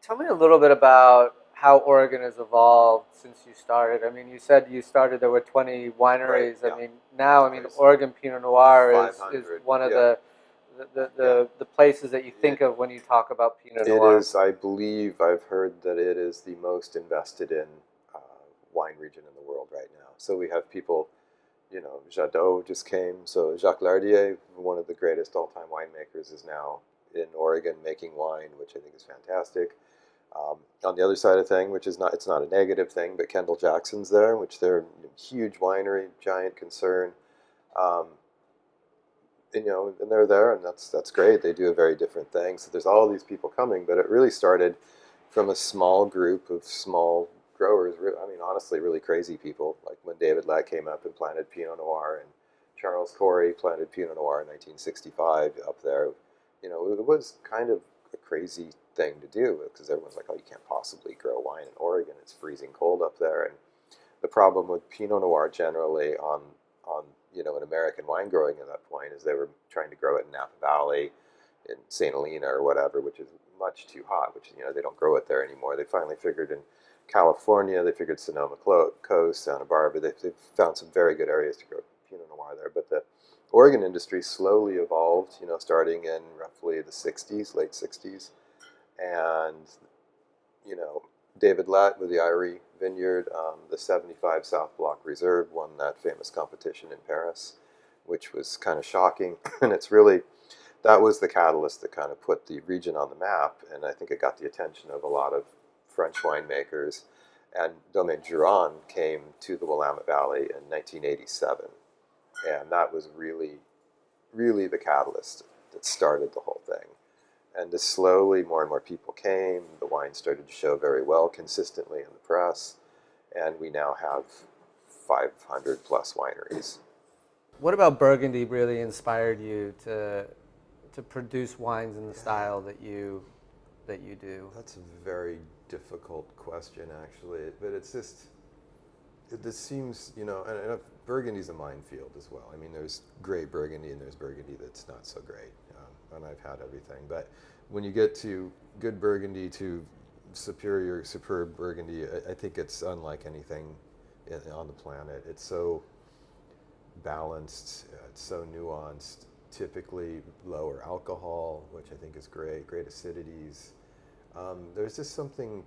Tell me a little bit about how Oregon has evolved since you started. I mean, you said you started, there were 20 Right, wineries. I yeah. mean, now, I mean, There's Oregon Pinot Noir is 500, one of yeah, yeah. the places that you think It, of when you talk about Pinot it Noir. is, I believe, I've heard that it is the most invested in uh, wine region in the world right now. So we have people, Jadot just came. So Jacques Lardier, one of the greatest all-time winemakers, is now in Oregon making wine, which I think is fantastic. On the other side of thing, which is not, it's not a negative thing, but Kendall Jackson's there, which they're a huge winery, giant concern. Um, and they're there, and that's great. They do a very different thing. So there's all these people coming, but it really started from a small group of small growers. I mean, honestly, really crazy people. Like when David Lett came up and planted Pinot Noir, and Charles Corey planted Pinot Noir in 1965 up there. It was kind of a crazy thing to do because everyone's like, "Oh, you can't possibly grow wine in Oregon. It's freezing cold up there." And the problem with Pinot Noir generally on in American wine growing at that point is they were trying to grow it in Napa Valley, in St. Helena or whatever, which is much too hot. Which they don't grow it there anymore. They finally figured in California, they figured Sonoma Coast, Santa Barbara. They've found some very good areas to grow Pinot Noir there. But the Oregon industry slowly evolved. Starting in roughly the '60s, late '60s, and you know, David Latt with the Irie Vineyard, the 75 South Block Reserve won that famous competition in Paris, which was kind of shocking. And it's really, that was the catalyst that kind of put the region on the map. And I think it got the attention of a lot of French winemakers. And Domaine Juron came to the Willamette Valley in 1987. And that was really, really the catalyst that started the whole thing. And just slowly, more and more people came. The wine started to show very well consistently in the press. And we now have 500 plus wineries. What about Burgundy really inspired you to produce wines in the Yeah, style that you do? that's a very difficult question, actually. But it's just, this seems, and Burgundy's a minefield as well. I mean, there's great Burgundy and there's Burgundy that's not so great. And I've had everything. But when you get to good Burgundy to superior, superb Burgundy, I think it's unlike anything on the planet. It's so balanced, it's so nuanced, typically lower alcohol, which I think is great, great acidities. There's just something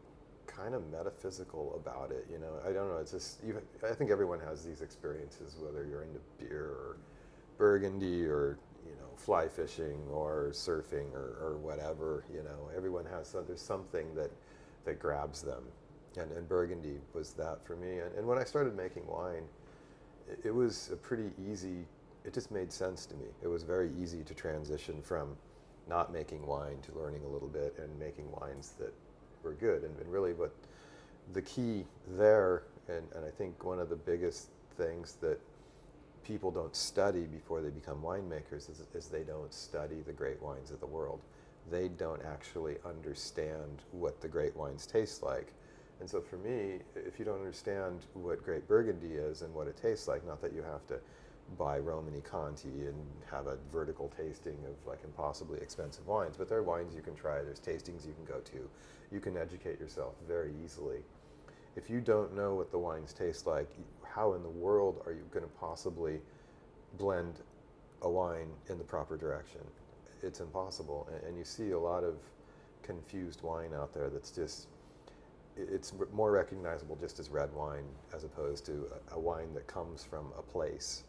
kind of metaphysical about it, I don't know. It's just I think everyone has these experiences, whether you're into beer or Burgundy or fly fishing or surfing or whatever. Everyone has there's something that grabs them, and Burgundy was that for me. And when I started making wine, it was a pretty easy. It just made sense to me. It was very easy to transition from not making wine to learning a little bit and making wines that were good. And really what the key there, and I think one of the biggest things that people don't study before they become winemakers is they don't study the great wines of the world. They don't actually understand what the great wines taste like. And so for me, if you don't understand what great Burgundy is and what it tastes like, not that you have to buy Romani Conti and have a vertical tasting of like impossibly expensive wines, but there are wines you can try, there's tastings you can go to. You can educate yourself very easily. If you don't know what the wines taste like, how in the world are you going to possibly blend a wine in the proper direction? It's impossible. And you see a lot of confused wine out there that's just, it's more recognizable just as red wine as opposed to a wine that comes from a place